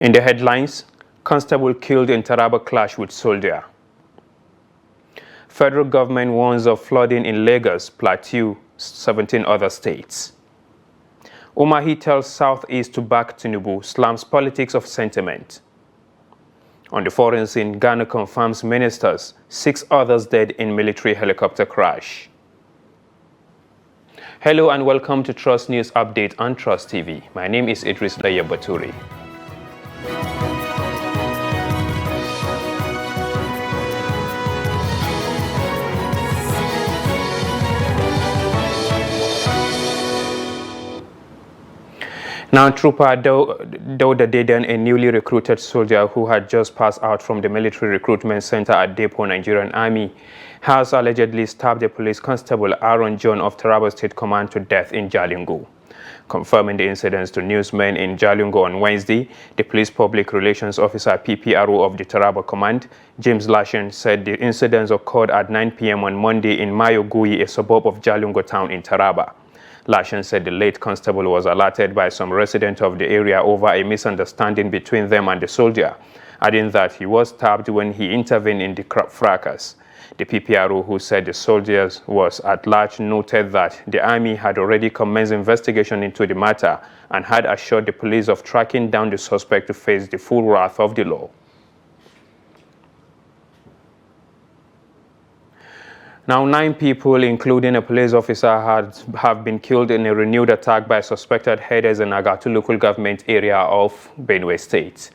In the headlines, constable killed in Taraba clash with soldier. Federal government warns of flooding in Lagos, Plateau, 17 other states. Umahi tells Southeast to back Tinubu, slams politics of sentiment. On the foreign scene, Ghana confirms ministers, 6 others dead in military helicopter crash. Hello and welcome to Trust News Update on Trust TV. My name is Idris Daya Baturi. Now, Trooper Dauda Dedan, a newly recruited soldier who had just passed out from the military recruitment center at Depot Nigerian Army, has allegedly stabbed a police constable, Aaron John of Taraba State Command, to death in Jalingo. Confirming the incidents to newsmen in Jalingo on Wednesday, the police public relations officer PPRO of the Taraba Command, James Lashen, said the incidents occurred at 9 p.m. on Monday in Mayogui, a suburb of Jalingo town in Taraba. Lashen said the late constable was alerted by some residents of the area over a misunderstanding between them and the soldier, adding that he was stabbed when he intervened in the fracas. The PPRO, who said the soldier was at large, noted that the army had already commenced investigation into the matter and had assured the police of tracking down the suspect to face the full wrath of the law. Now, 9 people, including a police officer, have been killed in a renewed attack by suspected headers in Agatu local government area of Benue State.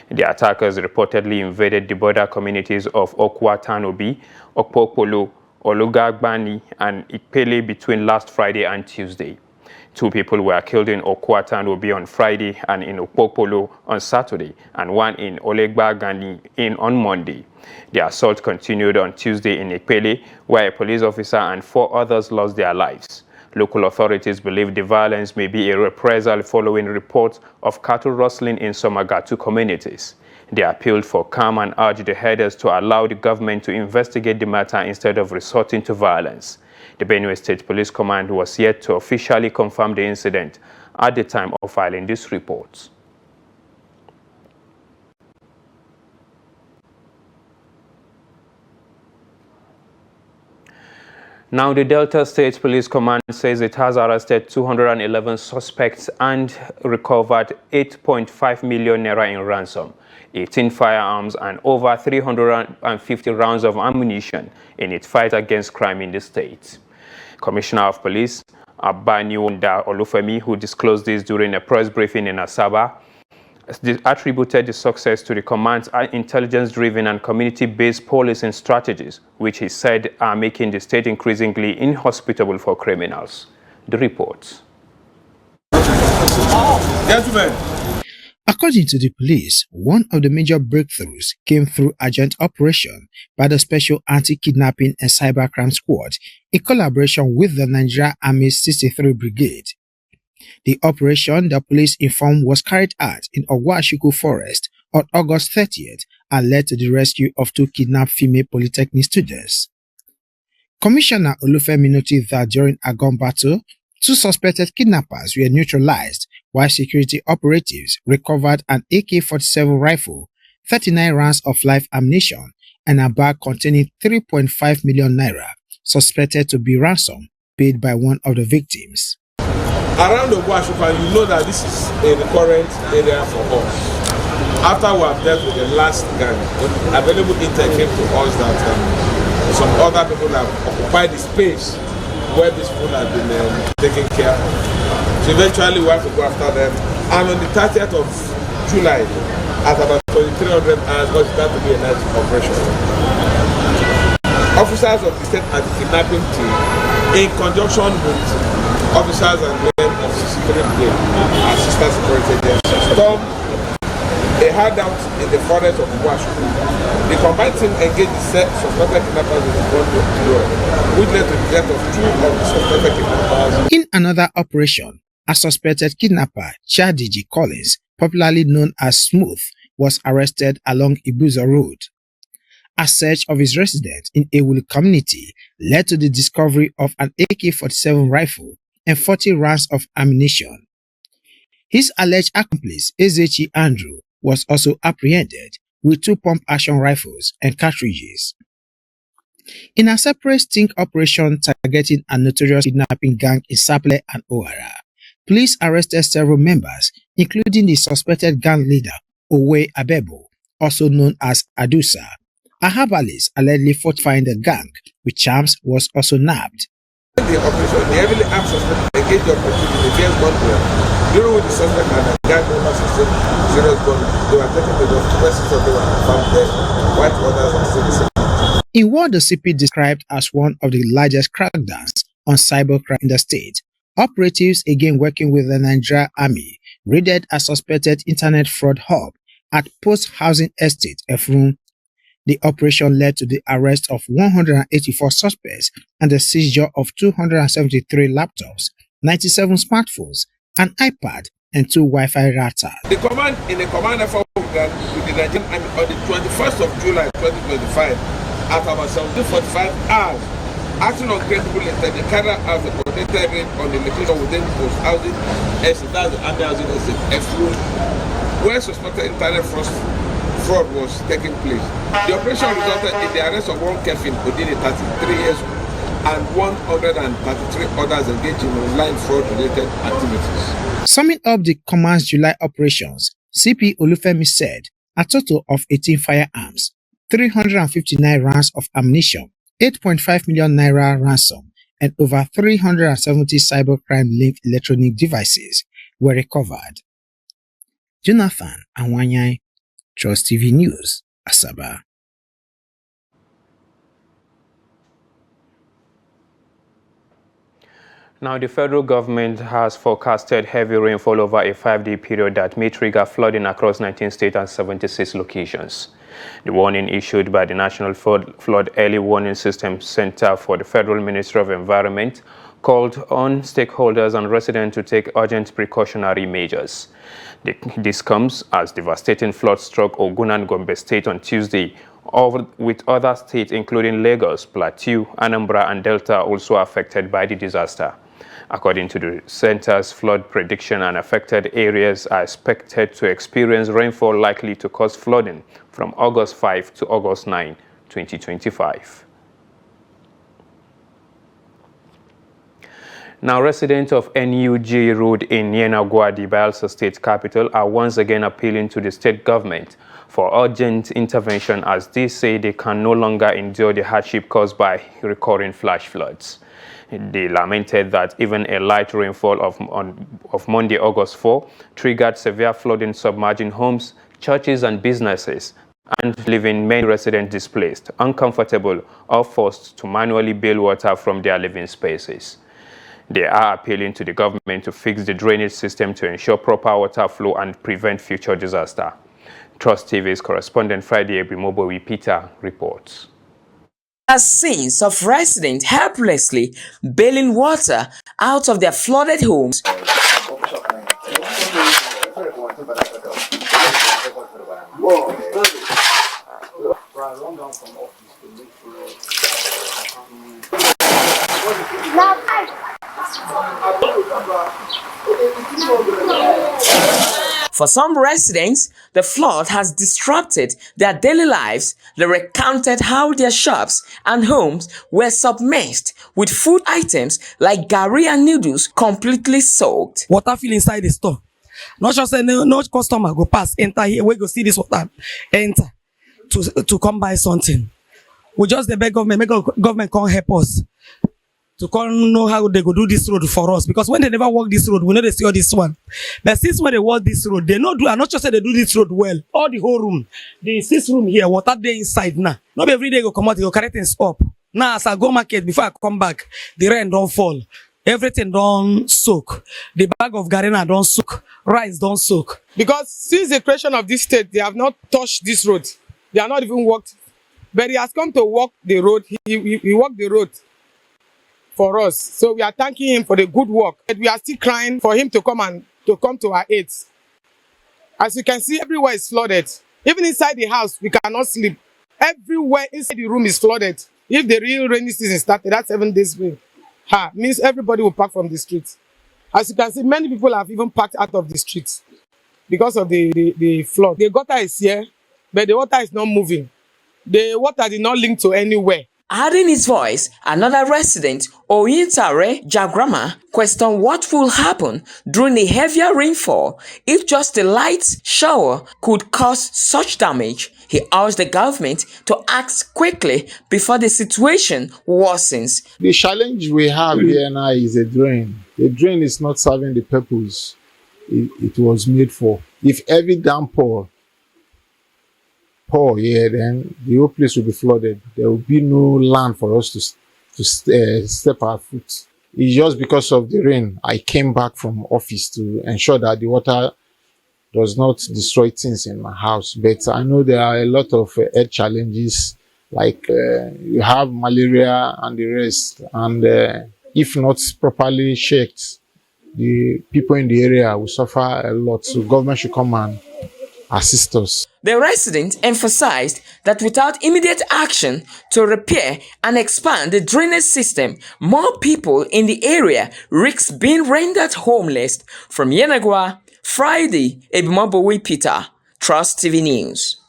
The attackers reportedly invaded the border communities of Okwa Tanobi, Okpokpolo, Olugagbani, and Ipele between last Friday and Tuesday. 2 people were killed in Okwa Tanobi on Friday and in Okpokpolo on Saturday, and 1 in Olegbagani on Monday. The assault continued on Tuesday in Ipele, where a police officer and 4 others lost their lives. Local authorities believe the violence may be a reprisal following reports of cattle rustling in some Agatu communities. They appealed for calm and urged the headers to allow the government to investigate the matter instead of resorting to violence. The Benue State Police Command was yet to officially confirm the incident at the time of filing this report. Now, the Delta State Police Command says it has arrested 211 suspects and recovered 8.5 million naira in ransom, 18 firearms, and over 350 rounds of ammunition in its fight against crime in the state. Commissioner of Police Abaniwonda Olufemi, who disclosed this during a press briefing in Asaba, attributed the success to the command's intelligence-driven and community-based policing strategies, which he said are making the state increasingly inhospitable for criminals. The report. According to the police, one of the major breakthroughs came through agent operation by the Special Anti-Kidnapping and Cybercrime Squad in collaboration with the Nigeria Army's 63 Brigade. The operation, the police informed, was carried out in Ogwashuku Forest on August 30th and led to the rescue of 2 kidnapped female polytechnic students. Commissioner Olufemi noted that during a gun battle, 2 suspected kidnappers were neutralized, while security operatives recovered an AK-47 rifle, 39 rounds of live ammunition, and a bag containing 3.5 million naira, suspected to be ransom paid by one of the victims. Around the Ogwashuku, you know that this is a recurrent area for us. After we have dealt with the last gang, available intel came to us that some other people have occupied the space where these people have been taken care of. So eventually we have to go after them. And on the 30th of July, at about 2300 hours, got started to be a night operation. Officers of the state anti-kidnapping team, in conjunction with officers and men of 63 Brigade and sister security agencies, stormed a hideout in the forest of Ogwashuku. The combined team engaged the suspected kidnappers with the gun, which led to the death of 2 of the suspected kidnappers. In another operation, a suspected kidnapper, Chadiji Collins, popularly known as Smooth, was arrested along Ibuza Road. A search of his residence in Ewulu community led to the discovery of an AK-47 rifle and 40 rounds of ammunition. His alleged accomplice, Ezechi Andrew, was also apprehended with 2 pump-action rifles and cartridges. In a separate sting operation targeting a notorious kidnapping gang in Sapele and Ohara, police arrested several members, including the suspected gang leader, Owe Abebo, also known as Adusa. A herbalist allegedly fortifying the gang with charms was also nabbed. The operation, the heavily armed suspect engaged the opportunity against gunplay. During which the suspect and the gang members sustained serious gun, they were taken to the hospital of the found dead, white others are still missing. In what the CP described as one of the largest crackdowns on cybercrime in the state, operatives again working with the Nigerian Army raided a suspected internet fraud hub at Post Housing Estate, Efrun. The operation led to the arrest of 184 suspects and the seizure of 273 laptops, 97 smartphones, an iPad, and 2 Wi-Fi routers. The command in the command effort with the Nigerian Army on the 21st of July 2025 at about 17:45 hours, acting on credible intent, they carried out the coordinated raid on the location within Post Housing Estate, that's the Army Housing Estate, Efrun, where suspected internet fraud was taking place. The operation resulted in the arrest of one Kevin Odini, 33 years old, and 133 others engaged in online fraud-related activities. Summing up the command's July operations, CP Olufemi said a total of 18 firearms, 359 rounds of ammunition, 8.5 million naira ransom, and over 370 cybercrime-linked electronic devices were recovered. Jonathan Anwanyai, Trust TV News, Asaba. Now, the federal government has forecasted heavy rainfall over a 5-day period that may trigger flooding across 19 states and 76 locations. The warning issued by the National Flood Early Warning System Center for the Federal Ministry of Environment called on stakeholders and residents to take urgent precautionary measures. This comes as devastating flood struck Ogun and Gombe State on Tuesday, with other states including Lagos, Plateau, Anambra, and Delta also affected by the disaster. According to the center's flood prediction, and affected areas are expected to experience rainfall likely to cause flooding from August 5 to August 9, 2025. Now, residents of NUJ Road in Yenagua, the Bayelsa State capital, are once again appealing to the state government for urgent intervention as they say they can no longer endure the hardship caused by recurring flash floods. They lamented that even a light rainfall of Monday, August 4, triggered severe flooding, submerging homes, churches, and businesses, and leaving many residents displaced, uncomfortable, or forced to manually bail water from their living spaces. They are appealing to the government to fix the drainage system to ensure proper water flow and prevent future disaster. Trust TV's correspondent Friday Ebimobowi Peter reports. As scenes of residents helplessly bailing water out of their flooded homes. For some residents, the flood has disrupted their daily lives. They recounted how their shops and homes were submerged with food items like garri and noodles completely soaked. Water fill inside the store. Not just say no customer go pass, enter here, we go see this water, enter to come buy something. We just the beg government, make government can't help us to come know how they go do this road for us, because when they never walk this road, we know they see all this one. But since when they walk this road, they not do, and not just say they do this road well. All the whole room, the 6 room here, water they inside now. Not every day go come out, they go carry things up. Now as I go market, before I come back, the rain don't fall. Everything don't soak. The bag of garina don't soak. Rice don't soak. Because since the creation of this state, they have not touched this road. They are not even walked. But he has come to walk the road. He walked the road for us. So we are thanking him for the good work. But we are still crying for him to come to our aid. As you can see, everywhere is flooded. Even inside the house, we cannot sleep. Everywhere inside the room is flooded. If the real rainy season started, that's 7 days rain. Means everybody will pack from the streets. As you can see, many people have even packed out of the streets. because of the flood. The gutter is here, but the water is not moving. The water did not link to anywhere. Adding his voice, another resident, Oyintare Jagrama, questioned what will happen during a heavier rainfall if just a light shower could cause such damage. He urged the government to act quickly before the situation worsens. The challenge we have here now is a drain. The drain is not serving the purpose it was made for. If every downpour pour here, then the whole place will be flooded. There will be no land for us to step our foot. It's just because of the rain. I came back from office to ensure that the water does not destroy things in my house. But I know there are a lot of health challenges, like you have malaria and the rest. And if not properly checked, the people in the area will suffer a lot. So government should come and assist us. The resident emphasized that without immediate action to repair and expand the drainage system, more people in the area risk being rendered homeless. From Yenagoa, Friday, Ebimobowe Peter, Trust TV News.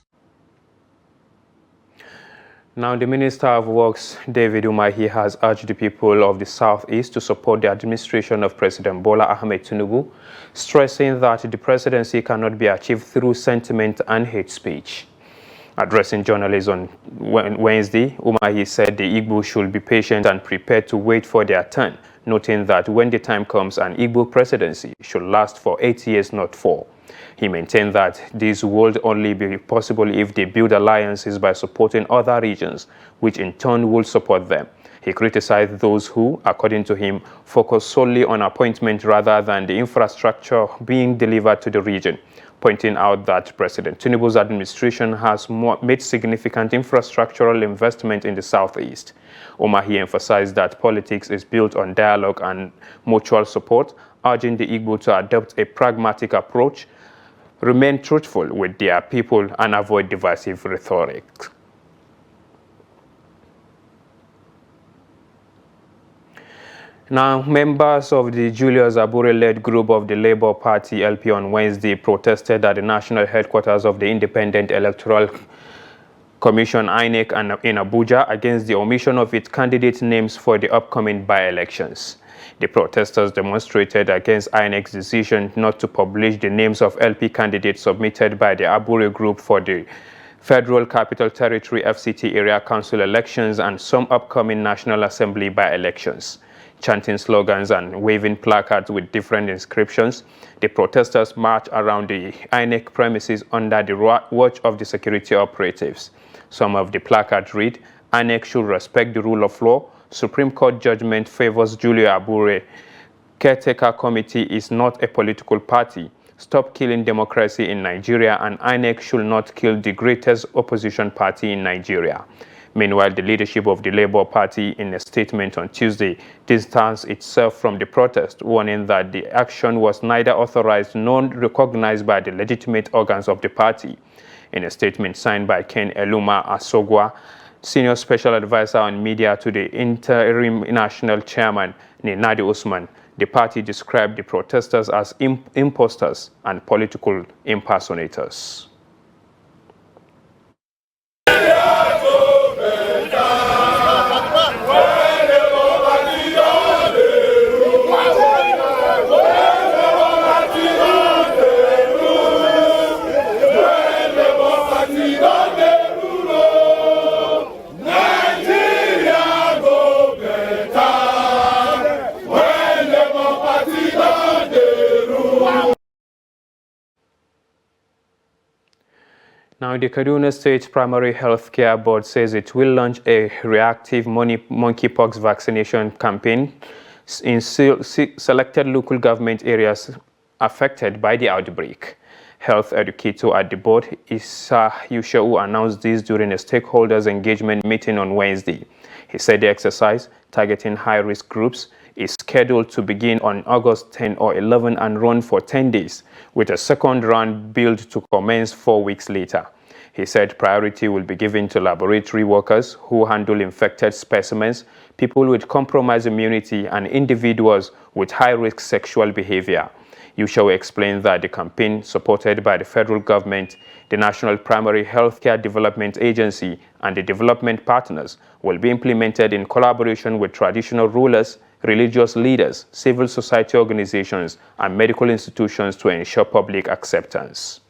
Now, the Minister of Works, David Umahi, has urged the people of the Southeast to support the administration of President Bola Ahmed Tinubu, stressing that the presidency cannot be achieved through sentiment and hate speech. Addressing journalists on Wednesday, Umahi said the Igbo should be patient and prepared to wait for their turn, noting that when the time comes, an Igbo presidency should last for 8 years, not 4. He maintained that this would only be possible if they build alliances by supporting other regions, which in turn will support them. He criticized those who, according to him, focus solely on appointment rather than the infrastructure being delivered to the region, pointing out that President Tinubu's administration has made significant infrastructural investment in the Southeast. Umahi emphasized that politics is built on dialogue and mutual support, urging the Igbo to adopt a pragmatic approach, remain truthful with their people, and avoid divisive rhetoric. Now, members of the Julius Abure-led group of the Labour Party LP on Wednesday protested at the national headquarters of the Independent Electoral Commission INEC in Abuja against the omission of its candidate names for the upcoming by-elections. The protesters demonstrated against INEC's decision not to publish the names of LP candidates submitted by the Abure group for the Federal Capital Territory FCT area council elections and some upcoming National Assembly by-elections. Chanting slogans and waving placards with different inscriptions, the protesters marched around the INEC premises under the watch of the security operatives. Some of the placards read, "INEC should respect the rule of law. Supreme Court judgment favors Julio Abure. Caretaker committee is not a political party. Stop killing democracy in Nigeria, and INEC should not kill the greatest opposition party in Nigeria." Meanwhile, the leadership of the Labour Party, in a statement on Tuesday, distanced itself from the protest, warning that the action was neither authorized nor recognized by the legitimate organs of the party. In a statement signed by Ken Eluma Asogwa, Senior Special Advisor on Media to the Interim National Chairman, Nenadi Usman, the party described the protesters as imposters and political impersonators. Now, the Kaduna State Primary Health Care Board says it will launch a reactive monkeypox vaccination campaign in selected local government areas affected by the outbreak. Health educator at the board, Issa Yushau, announced this during a stakeholders engagement meeting on Wednesday. He said the exercise, targeting high-risk groups, is scheduled to begin on August 10 or 11 and run for 10 days, with a second round billed to commence 4 weeks later. He said priority will be given to laboratory workers who handle infected specimens, people with compromised immunity, and individuals with high-risk sexual behavior. Yushaw explained that the campaign, supported by the federal government, the National Primary Healthcare Development Agency, and the development partners, will be implemented in collaboration with traditional rulers, religious leaders, civil society organizations, and medical institutions to ensure public acceptance.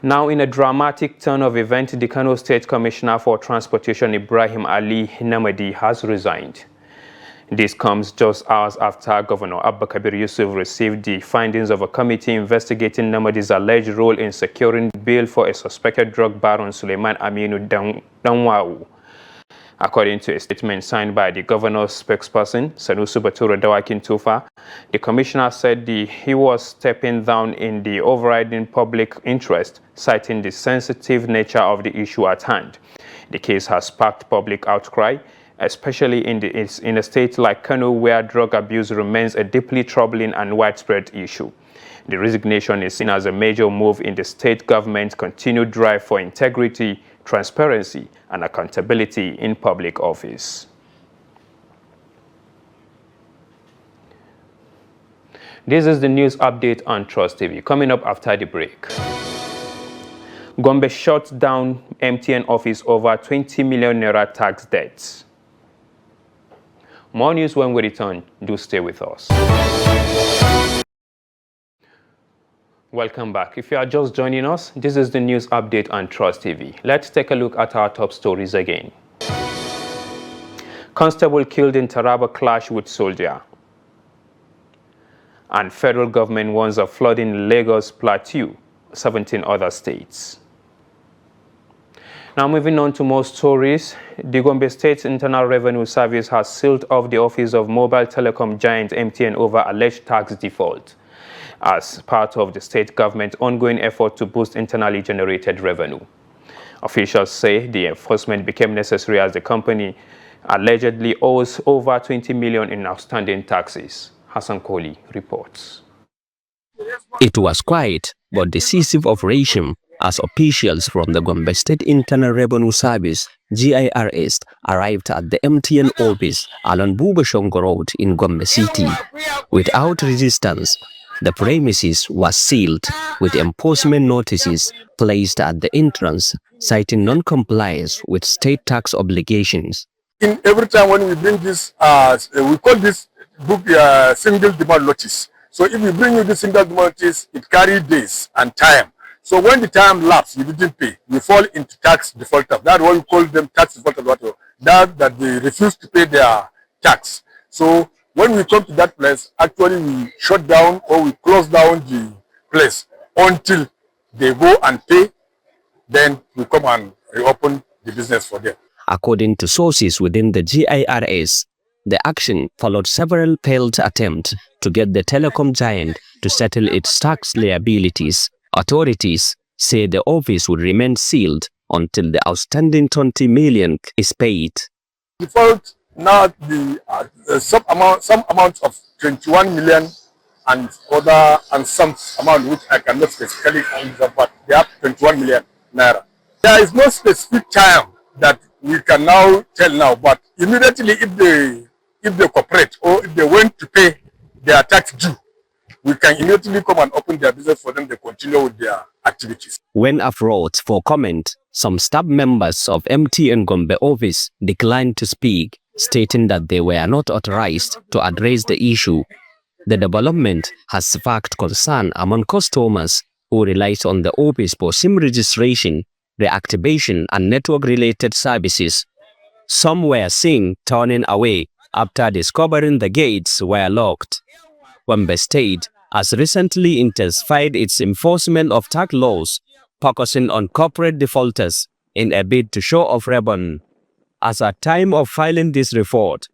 Now, in a dramatic turn of events, the Kano State Commissioner for Transportation, Ibrahim Ali Namadi, has resigned. This comes just hours after Governor Abba Kabir Yusuf received the findings of a committee investigating Namadi's alleged role in securing bail for a suspected drug baron Suleiman Aminu Danwau. According to a statement signed by the governor's spokesperson, Sanusi Batura Dawakin Tufa, the commissioner said he was stepping down in the overriding public interest, citing the sensitive nature of the issue at hand. The case has sparked public outcry, especially in a state like Kano, where drug abuse remains a deeply troubling and widespread issue. The resignation is seen as a major move in the state government's continued drive for integrity, transparency, and accountability in public office. This is the news update on Trust TV. Coming up after the break. Gombe shut down MTN office over 20 million naira tax debts. More news when we return. Do stay with us. Welcome back. If you are just joining us, this is the news update on Trust TV. Let's take a look at our top stories again. Constable killed in Taraba clash with soldier. And federal government warns of flooding in Lagos Plateau, 17 other states. Now moving on to more stories, the Gombe State Internal Revenue Service has sealed off the office of mobile telecom giant MTN over alleged tax default, as part of the state government's ongoing effort to boost internally generated revenue. Officials say the enforcement became necessary as the company allegedly owes over 20 million in outstanding taxes. Hassan Kohli reports. It was quiet but decisive operation as officials from the Gombe State Internal Revenue Service (GIRS) arrived at the MTN office along Bubashongo Road in Gombe City. Without resistance, the premises was sealed with enforcement notices placed at the entrance, citing non-compliance with state tax obligations. Every time when we bring this, we call this book single demand notice. So if we bring you this single demand notice, it carries days and time. So when the time lapses, you didn't pay, you fall into tax defaulters. That's why we call them tax defaulters. That they refuse to pay their tax. So when we come to that place, actually we shut down or we close down the place until they go and pay. Then we come and reopen the business for them. According to sources within the GIRS, the action followed several failed attempts to get the telecom giant to settle its tax liabilities. Authorities say the office will remain sealed until the outstanding 20 million is paid. Default now some amount of 21 million and some amount which I cannot specifically answer, but they have 21 million naira. There is no specific time that we can now tell now, but immediately if they cooperate or if they want to pay their tax due, we can immediately come and open their business for them to continue with their activities. When approached for comment, some staff members of MTN Gombe office declined to speak, stating that they were not authorized to address the issue. The development has sparked concern among customers who rely on the office for SIM registration, reactivation, and network-related services. Some were seen turning away after discovering the gates were locked. Gombe State has recently intensified its enforcement of tax laws, focusing on corporate defaulters in a bid to show off revenue. As at time of filing this report,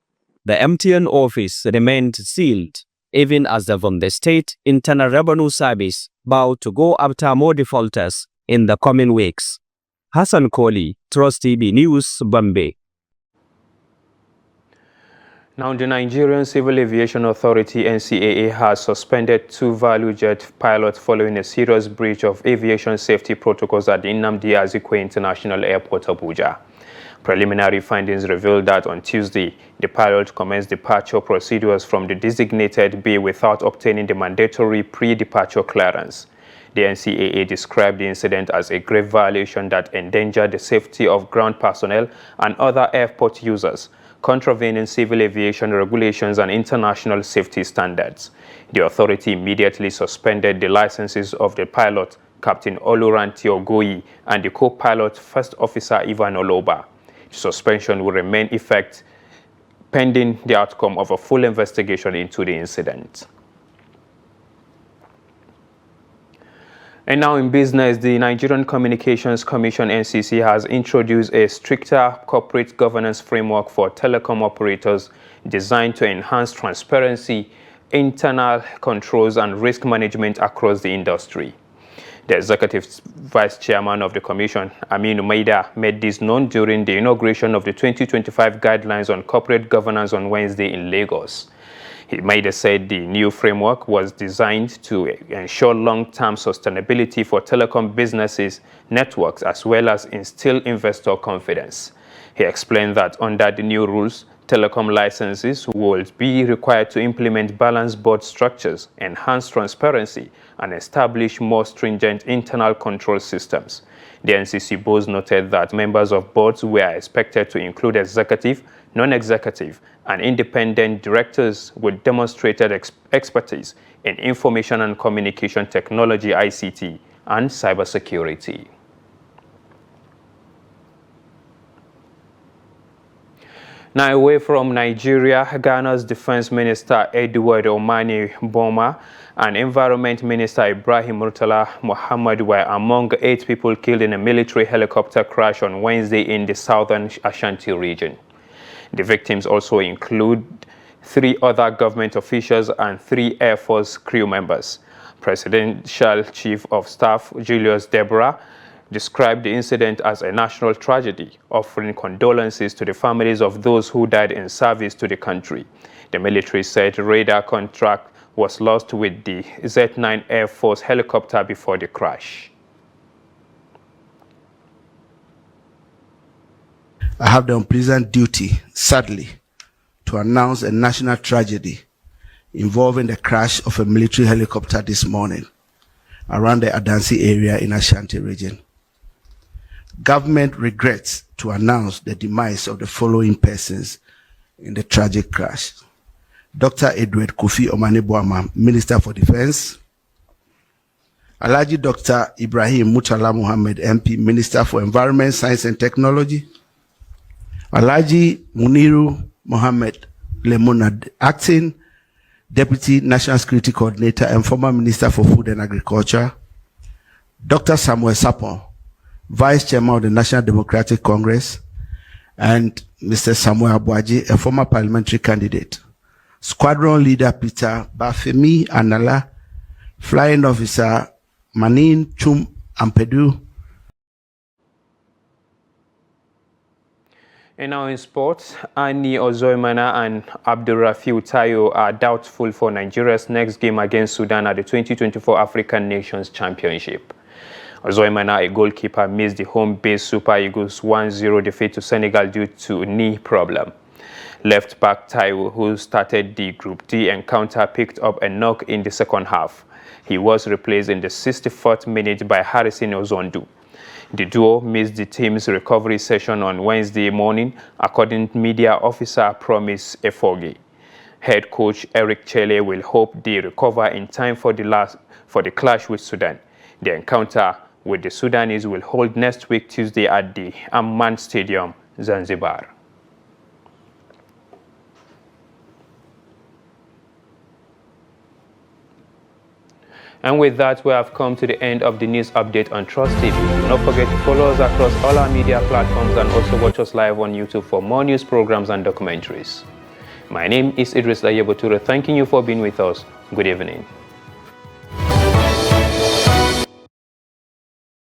the MTN office remained sealed, even as the Gombe State Internal Revenue Service vowed to go after more defaulters in the coming weeks. Hassan Kohli, Trust TV News, Bombay. Now, the Nigerian Civil Aviation Authority (NCAA) has suspended 2 value jet pilots following a serious breach of aviation safety protocols at the Nnamdi Azikiwe International Airport, Abuja. Preliminary findings revealed that on Tuesday, the pilot commenced departure procedures from the designated bay without obtaining the mandatory pre-departure clearance. The NCAA described the incident as a grave violation that endangered the safety of ground personnel and other airport users, contravening civil aviation regulations and international safety standards. The authority immediately suspended the licenses of the pilot, Captain Oluranti Ogoyi, and the co-pilot, First Officer Ivan Oloba. The suspension will remain in effect pending the outcome of a full investigation into the incident. And now in business, the Nigerian Communications Commission (NCC) has introduced a stricter corporate governance framework for telecom operators designed to enhance transparency, internal controls, and risk management across the industry. The executive vice chairman of the commission, Aminu Maida, made this known during the inauguration of the 2025 guidelines on corporate governance on Wednesday in Lagos. Maida said the new framework was designed to ensure long-term sustainability for telecom businesses, networks, as well as instill investor confidence. He explained that under the new rules, telecom licenses will be required to implement balanced board structures, enhance transparency, and establish more stringent internal control systems. The NCC board noted that members of boards were expected to include executive, non-executive, and independent directors with demonstrated expertise in information and communication technology (ICT) and cybersecurity. Now, away from Nigeria, Ghana's Defense Minister Edward Omani Boma and Environment Minister Ibrahim Murtala Muhammad were among 8 people killed in a military helicopter crash on Wednesday in the southern Ashanti region. The victims also include 3 other government officials and 3 Air Force crew members. Presidential Chief of Staff Julius Deborah described the incident as a national tragedy, offering condolences to the families of those who died in service to the country. The military said radar contract was lost with the Z-9 Air Force helicopter before the crash. I have the unpleasant duty, sadly, to announce a national tragedy involving the crash of a military helicopter this morning around the Adansi area in Ashanti region. Government regrets to announce the demise of the following persons in the tragic crash: Dr. Edward Kofi Omani-Boama, Minister for Defense; Alhaji Dr. Ibrahim Murtala Muhammad, MP, Minister for Environment, Science and Technology; Alhaji Muniru Mohammed Lemonad, Acting Deputy National Security Coordinator and former Minister for Food and Agriculture; Dr. Samuel Sapon, Vice Chairman of the National Democratic Congress; and Mr. Samuel Abuaji, a former parliamentary candidate; Squadron Leader Peter Bafemi Anala, Flying Officer Manin Chum Ampedu. And now in sports, Ani Ozoimana and Abdurrafiu Tayo are doubtful for Nigeria's next game against Sudan at the 2024 African Nations Championship. Ozoimana, a goalkeeper, missed the home-based Super Eagles 1-0 defeat to Senegal due to knee problem. Left-back Tayo, who started the Group D encounter, picked up a knock in the second half. He was replaced in the 64th minute by Harrison Ozondu. The duo missed the team's recovery session on Wednesday morning, according to media officer Promise Efogi. Head coach Eric Chele will hope they recover in time for the clash with Sudan. The encounter with the Sudanese will hold next week Tuesday at the Amman Stadium, Zanzibar. And with that, we have come to the end of the news update on Trust TV. Do not forget to follow us across all our media platforms and also watch us live on YouTube for more news programs and documentaries. My name is Idris Ayeboture, thanking you for being with us. Good evening.